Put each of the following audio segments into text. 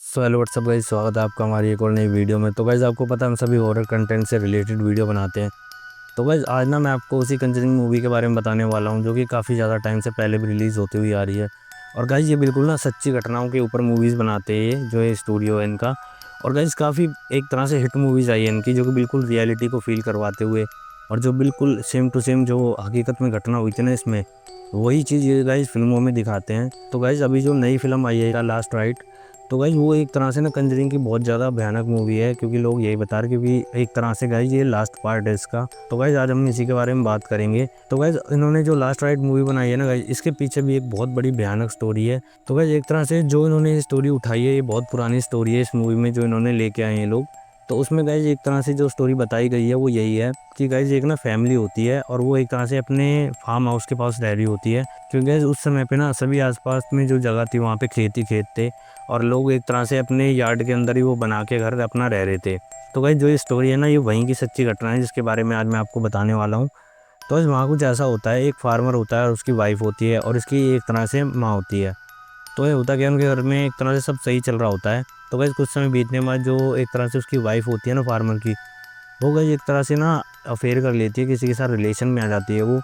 So hello what's up guys, स्वागत है आपका हमारी एक और नई वीडियो में। तो गाइस आपको पता है हम सभी हॉरर कंटेंट से रिलेटेड वीडियो बनाते हैं। तो गाइस आज ना मैं आपको उसी कंजरिंग मूवी के बारे में बताने वाला हूं जो कि काफ़ी ज़्यादा टाइम से पहले भी रिलीज़ होती हुई आ रही है। और गाइस ये बिल्कुल ना सच्ची घटनाओं के ऊपर मूवीज़ बनाते हैं ये जो ये स्टूडियो है इनका। और गाइस काफ़ी एक तरह से हिट मूवीज़ आई है इनकी जो कि बिल्कुल रियलिटी को फील करवाते हुए और जो बिल्कुल सेम टू सेम जो हकीकत में घटना हुई थी ना इसमें, वही चीज़ ये गाइस फिल्मों में दिखाते हैं। तो गाइस अभी जो नई फिल्म आई है लास्ट राइट, तो गाइज वो एक तरह से ना कंजरिंग की बहुत ज़्यादा भयानक मूवी है क्योंकि लोग यही बता रहे क्योंकि एक तरह से गाइज ये लास्ट पार्ट है इसका। तो गाइज आज हम इसी के बारे में बात करेंगे। तो गाइज इन्होंने जो लास्ट राइट मूवी बनाई है ना गाइज, इसके पीछे भी एक बहुत बड़ी भयानक स्टोरी है। तो गाइज एक तरह से जो इन्होंने ये स्टोरी उठाई है ये बहुत पुरानी स्टोरी है इस मूवी में जो इन्होंने लेके आए हैं लोग। तो उसमें गाइज एक तरह से जो स्टोरी बताई गई है वो यही है कि गाइज एक ना फैमिली होती है और वो एक तरह से अपने फार्म हाउस के पास रह रही होती है क्योंकि गाइज उस समय पे ना सभी आसपास में जो जगह थी वहाँ पे खेत ही खेत थे और लोग एक तरह से अपने यार्ड के अंदर ही वो बना के घर अपना रह रहे थे। तो गाइस जो ये स्टोरी है ना ये वहीं की सच्ची घटना है जिसके बारे में आज मैं आपको बताने वाला हूँ। तो गाइस वहाँ कुछ ऐसा होता है, एक फार्मर होता है और उसकी वाइफ होती है और इसकी एक तरह से माँ होती है। तो ये होता क्या है, उनके घर में एक तरह से सब सही चल रहा होता है। तो गाइस कुछ समय बीतने के बाद जो एक तरह से उसकी वाइफ होती है ना फार्मर की, वो गाइस एक तरह से ना अफेयर कर लेती है, किसी के साथ रिलेशन में आ जाती है वो।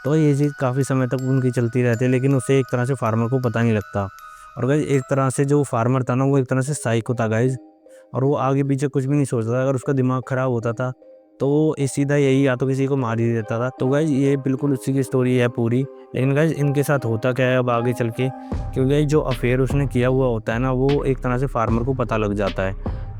तो ये चीज़ काफ़ी समय तक उनकी चलती रहती है लेकिन उसे एक तरह से फार्मर को पता नहीं लगता। और गाइस एक तरह से जो फार्मर था ना वो एक तरह से साइको था गाइस, और वो आगे पीछे कुछ भी नहीं सोचता था। अगर उसका दिमाग ख़राब होता था तो वो सीधा यही या तो किसी को मार ही देता था। तो गाइस ये बिल्कुल उसी की स्टोरी है पूरी। लेकिन गाइस इनके साथ होता क्या है अब आगे चल के, क्योंकि गाइस जो अफेयर उसने किया हुआ होता है ना वो एक तरह से फार्मर को पता लग जाता है।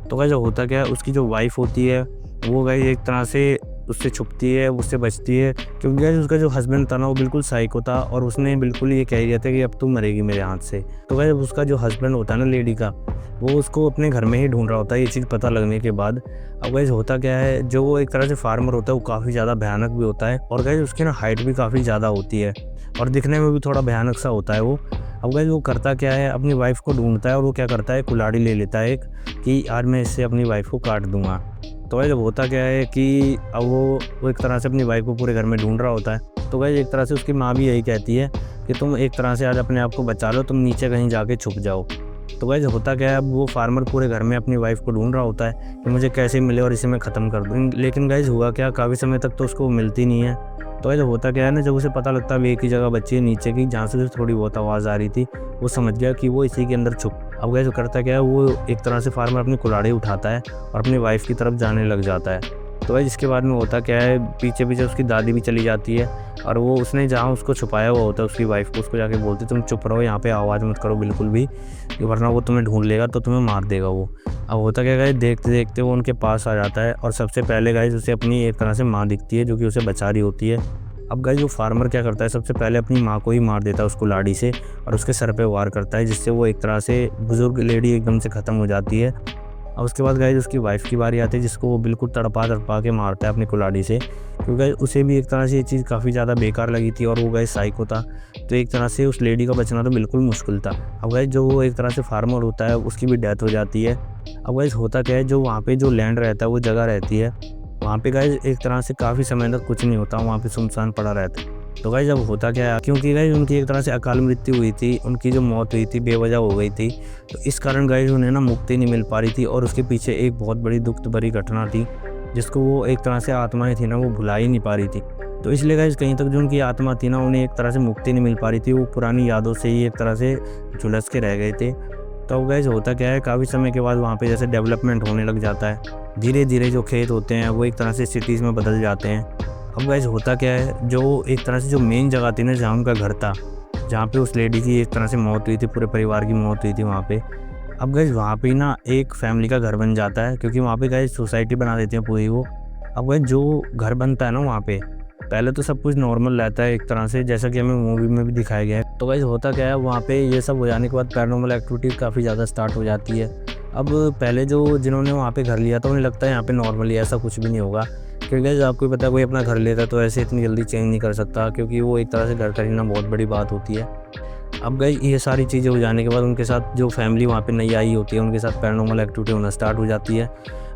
तो गाइस होता क्या है, उसकी जो वाइफ होती है वो गाइस एक तरह से उससे छुपती है, उससे बचती है क्योंकि गाइस उसका जो हस्बैंड था ना वो बिल्कुल साइको था और उसने बिल्कुल ये कह दिया था कि अब तू मरेगी मेरे हाथ से। तो गाइस उसका जो हस्बैंड होता है ना लेडी का, वो उसको अपने घर में ही ढूंढ रहा होता है ये चीज़ पता लगने के बाद। अब गाइस होता क्या है, जो वो एक तरह से फार्मर होता है वो काफ़ी ज़्यादा भयानक भी होता है और गाइस उसकी ना हाइट भी काफ़ी ज़्यादा होती है और दिखने में भी थोड़ा भयानक सा होता है वो। अब गाइस वो करता क्या है, अपनी वाइफ को ढूंढता है और वो क्या करता है, कुल्हाड़ी ले लेता है एक कि आज मैं इससे अपनी वाइफ को काट दूंगा। तो गाइस होता क्या है कि अब वो एक तरह से अपनी वाइफ को पूरे घर में ढूंढ रहा होता है। तो गाइस एक तरह से उसकी माँ भी यही कहती है कि तुम एक तरह से आज अपने आप को बचा लो, तुम नीचे कहीं जाके छुप जाओ। तो गाइस होता क्या है, अब वो फार्मर पूरे घर में अपनी वाइफ को ढूंढ रहा होता है कि मुझे कैसे मिले और इसे मैं ख़त्म कर दूँ। लेकिन गाइस हुआ क्या, काफ़ी समय तक तो उसको मिलती नहीं है। तो गाइस होता क्या है ना, जब उसे पता लगता है वो एक ही जगह बची है नीचे की जहाँ से उसे थोड़ी बहुत आवाज़ आ रही थी, वो समझ गया कि वो इसी के अंदर छुप। अब गाइस करता क्या है, वो एक तरह से फार्मर अपनी कुल्हाड़ी उठाता है और अपनी वाइफ की तरफ जाने लग जाता है। तो गाइस इसके बाद में होता क्या है, पीछे पीछे उसकी दादी भी चली जाती है और वो उसने जहाँ उसको छुपाया हुआ होता है उसकी वाइफ को, उसको जाके बोलती तुम चुप रहो, यहाँ पे आवाज़ मत करो बिल्कुल भी, वरना वो तुम्हें ढूंढ लेगा तो तुम्हें मार देगा वो। अब होता क्या गाइस, देखते देखते वो उनके पास आ जाता है और सबसे पहले गाइस उसे अपनी एक तरह से माँ दिखती है जो कि उसे बचा रही होती है। अब गाइस वो फार्मर क्या करता है, सबसे पहले अपनी माँ को ही मार देता है उस कुल्हाड़ी से और उसके सर पे वार करता है जिससे वो एक तरह से बुजुर्ग लेडी एकदम से ख़त्म हो जाती है। और उसके बाद गाइस उसकी वाइफ की बारी आती है जिसको वो बिल्कुल तड़पा तड़पा के मारता है अपनी कुल्हाड़ी से, क्योंकि गाइस उसे भी एक तरह से ये चीज़ काफ़ी ज़्यादा बेकार लगी थी और वो गाइस साइको था। तो एक तरह से उस लेडी का बचना तो बिल्कुल मुश्किल था। अब गाइस जो वो एक तरह से फार्मर होता है उसकी भी डेथ हो जाती है। अब गाइस होता क्या है, जो वहाँ पे जो लैंड रहता है वो जगह रहती है, वहाँ पे गाइस एक तरह से काफ़ी समय तक कुछ नहीं होता, वहाँ पे सुनसान पड़ा रहता है। तो गाइस अब होता क्या है, क्योंकि गाइस उनकी एक तरह से अकाल मृत्यु हुई थी, उनकी जो मौत हुई थी बेवजह हो गई थी, तो इस कारण गाइस उन्हें ना मुक्ति नहीं मिल पा रही थी और उसके पीछे एक बहुत बड़ी दुख भरी घटना थी जिसको वो एक तरह से आत्माएं थी ना वो भुला ही नहीं पा रही थी। तो इसलिए गाइस कहीं तक जो उनकी आत्मा थी ना उन्हें एक तरह से मुक्ति नहीं मिल पा रही थी, वो पुरानी यादों से ही एक तरह से झुलस के रह गए थे। तो अब गाइस होता क्या है, काफ़ी समय के बाद वहाँ पे जैसे डेवलपमेंट होने लग जाता है, धीरे धीरे जो खेत होते हैं वो एक तरह से सिटीज़ में बदल जाते हैं। अब गाइस होता क्या है, जो एक तरह से जो मेन जगह थी ना जहाँ उनका घर था, जहाँ पे उस लेडी की एक तरह से मौत हुई थी, पूरे परिवार की मौत हुई थी वहाँ पे। अब गाइस वहाँ पे ना एक फैमिली का घर बन जाता है क्योंकि वहाँ पे गाइस सोसाइटी बना देती है पूरी वो। अब गाइस जो घर बनता है ना वहाँ पे, पहले तो सब कुछ नॉर्मल रहता है एक तरह से जैसा कि हमें मूवी में भी दिखाया गया है। तो गाइस होता क्या है, वहाँ पे ये सब हो जाने के बाद पैरानॉर्मल एक्टिविटी काफ़ी ज़्यादा स्टार्ट हो जाती है। अब पहले जो जिन्होंने वहाँ पे घर लिया था उन्हें लगता है यहाँ पे नॉर्मली ऐसा कुछ भी नहीं होगा, क्योंकि गाइस आपको भी पता है कोई अपना घर लेता है तो ऐसे इतनी जल्दी चेंज नहीं कर सकता क्योंकि वो एक तरह से घर खरीदना बहुत बड़ी बात होती है। अब गाइस ये सारी चीज़ें हो जाने के बाद उनके साथ जो फैमिली वहाँ पे नई आई होती है उनके साथ पैरानॉर्मल एक्टिविटी होना स्टार्ट हो जाती है।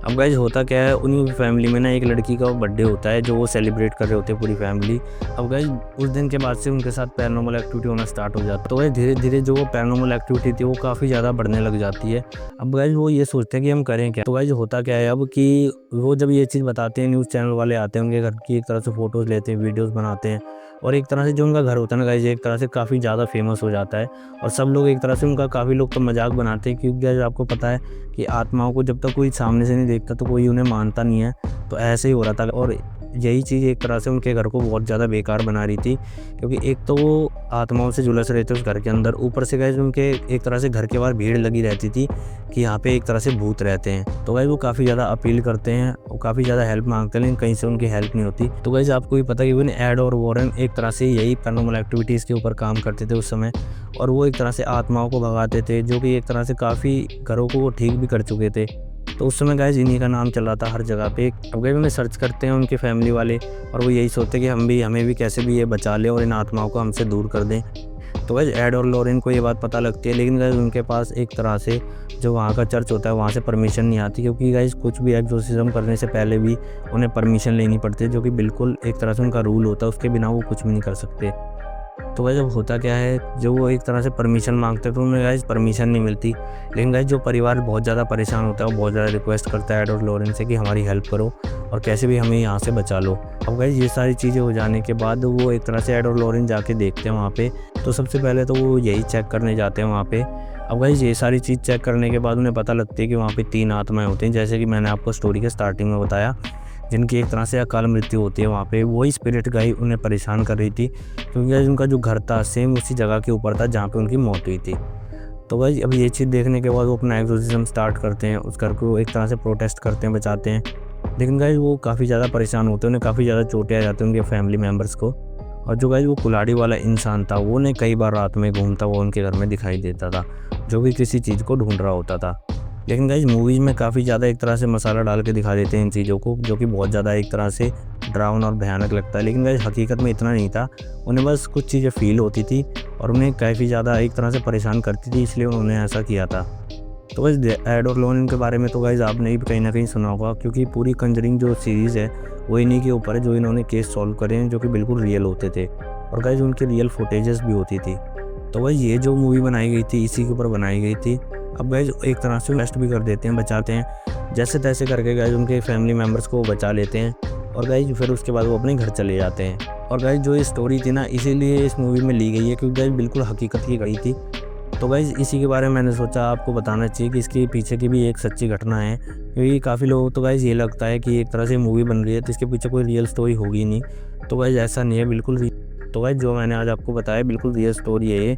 अब गाइस होता क्या है, उन्हीं फैमिली में ना एक लड़की का बर्थडे होता है जो वो सेलिब्रेट कर रहे होते हैं पूरी फैमिली। अब गाइस उस दिन के बाद से उनके साथ पैरानॉर्मल एक्टिविटी होना स्टार्ट हो जाता है। तो गाइस धीरे धीरे जो वो पैरानॉर्मल एक्टिविटी थी वो काफ़ी ज़्यादा बढ़ने लग जाती है। अब गाइस वो ये सोचते हैं कि हम करें क्या। तो गाइस होता क्या है अब कि वो जब ये चीज़ बताते हैं, न्यूज़ चैनल वाले आते हैं उनके घर की, एक तरह से फ़ोटोज़ लेते हैं, वीडियोज़ बनाते हैं, और एक तरह से जो उनका घर होता है ना गाइस एक तरह से काफ़ी ज़्यादा फेमस हो जाता है। और सब लोग एक तरह से उनका, काफ़ी लोग तो मजाक बनाते हैं, क्योंकि गाइस आपको पता है कि आत्माओं को जब तक कोई सामने से नहीं देखता तो कोई उन्हें मानता नहीं है। तो ऐसे ही हो रहा था, और यही चीज़ एक तरह से उनके घर को बहुत ज़्यादा बेकार बना रही थी, क्योंकि एक तो वो आत्माओं से झुलस रहे थे उस घर के अंदर, ऊपर से गाइस उनके एक तरह से घर के बाहर भीड़ लगी रहती थी कि यहाँ पे एक तरह से भूत रहते हैं। तो गाइस वो काफ़ी ज़्यादा अपील करते हैं और काफ़ी ज़्यादा हेल्प मांगते हैं, लेकिन कहीं से उनकी हेल्प नहीं होती। तो गाइस आपको भी पता है कि एड और वॉरेन एक तरह से यही पैरानॉर्मल एक्टिविटीज़ के ऊपर काम करते थे उस समय, और वो एक तरह से आत्माओं को भगाते थे, जो कि एक तरह से काफ़ी घरों को वो ठीक भी कर चुके थे। तो उस समय गाइस इन्हीं का नाम चल रहा था हर जगह पे। अब गाइस उन्हें सर्च करते हैं उनके फैमिली वाले, और वो यही सोचते हैं कि हमें भी कैसे भी ये बचा लें और इन आत्माओं को हमसे दूर कर दें। तो गाइस एड और लॉरेन को ये बात पता लगती है, लेकिन गाइस उनके पास एक तरह से जो वहाँ का चर्च होता है वहाँ से परमिशन नहीं आती, क्योंकि गाइस कुछ भी एक्सोर्सिज्म करने से पहले भी उन्हें परमिशन लेनी पड़ती है, जो कि बिल्कुल एक तरह से उनका रूल होता है, उसके बिना वो कुछ भी नहीं कर सकते। तो गाइस अब होता क्या है, जो वो एक तरह से परमिशन मांगते हैं तो उन्हें गाइस परमिशन नहीं मिलती। लेकिन गाइस जो परिवार बहुत ज़्यादा परेशान होता है वो बहुत ज़्यादा रिक्वेस्ट करता है एड और लॉरेन से कि हमारी हेल्प करो और कैसे भी हमें यहाँ से बचा लो। अब गाइस ये सारी चीज़ें हो जाने के बाद वो एक तरह से एड और लॉरेन जाके देखते हैं वहाँ पे। तो सबसे पहले तो वो यही चेक करने जाते हैं वहाँ पे। अब गाइस ये सारी चीज़ चेक करने के बाद उन्हें पता लगती है कि वहाँ पे 3 आत्माएँ होती हैं, जैसे कि मैंने आपको स्टोरी के स्टार्टिंग में बताया, जिनकी एक तरह से अकाल मृत्यु होती है। वहाँ पे वही स्पिरिट गाइस उन्हें परेशान कर रही थी, क्योंकि गाइस उनका जो घर था सेम उसी जगह के ऊपर था जहाँ पे उनकी मौत हुई थी। तो गाइस अब ये चीज़ देखने के बाद वो अपना एक्सोर्सिज्म स्टार्ट करते हैं, उस घर को एक तरह से प्रोटेस्ट करते हैं, बचाते हैं। लेकिन गाइस वो काफ़ी ज़्यादा परेशान होते हैं, उन्हें काफ़ी ज़्यादा चोटें आ जाती हैं उनके फैमिली मेम्बर्स को। और जो गाइस वो कुल्हाड़ी वाला इंसान था वो उन्हें कई बार रात में घूमता हुआ उनके घर में दिखाई देता था, जो कि किसी चीज़ को ढूंढ रहा होता था। लेकिन गाइस मूवीज़ में काफ़ी ज़्यादा एक तरह से मसाला डाल के दिखा देते हैं इन चीज़ों को, जो कि बहुत ज़्यादा एक तरह से डरावना और भयानक लगता है। लेकिन गाइस हकीकत में इतना नहीं था, उन्हें बस कुछ चीज़ें फ़ील होती थी और उन्हें काफ़ी ज़्यादा एक तरह से परेशान करती थी, इसलिए उन्होंने ऐसा किया था। तो गाइस एड और लॉरेन के बारे में तो गाइस आपने भी कहीं ना कहीं सुना होगा, क्योंकि पूरी कंजरिंग जो सीरीज़ है वो इन्हीं के ऊपर है, जो इन्होंने केस सॉल्व करे हैं, जो कि बिल्कुल रियल होते थे, और गाइस उनकी रियल फुटेजेस भी होती थी। तो गाइस ये जो मूवी बनाई गई थी इसी के ऊपर बनाई गई थी। अब गाइस एक तरह से रेस्ट भी कर देते हैं, बचाते हैं, जैसे तैसे करके गाइस उनके फैमिली मेम्बर्स को बचा लेते हैं, और गाइस फिर उसके बाद वो अपने घर चले जाते हैं। और गाइस जो ये स्टोरी थी ना इसीलिए इस मूवी में ली गई है, क्योंकि गाइस बिल्कुल हकीकत की गई थी। तो गाइस इसी के बारे में मैंने सोचा आपको बताना चाहिए कि इसके पीछे की भी एक सच्ची घटना है, क्योंकि काफ़ी लोगों को तो गाइस ये लगता है कि एक तरह से मूवी बन रही है तो इसके पीछे कोई रियल स्टोरी होगी नहीं। तो गाइस ऐसा नहीं है, बिल्कुल। तो गाइस जो मैंने आज आपको बताया बिल्कुल रियल स्टोरी है ये।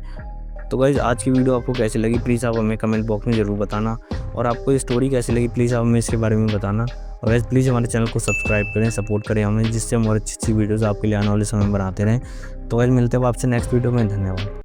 तो गाइस आज की वीडियो आपको कैसी लगी प्लीज़ आप हमें कमेंट बॉक्स में ज़रूर बताना, और आपको ये स्टोरी कैसी लगी प्लीज़ आप हमें इसके बारे में बताना। और गाइस प्लीज़ हमारे चैनल को सब्सक्राइब करें, सपोर्ट करें हमें, जिससे हम और अच्छी वीडियोज़ आपके लिए आने वाले समय में बनाते रहें। तो गाइस मिलते हैं आपसे नेक्स्ट वीडियो में। धन्यवाद।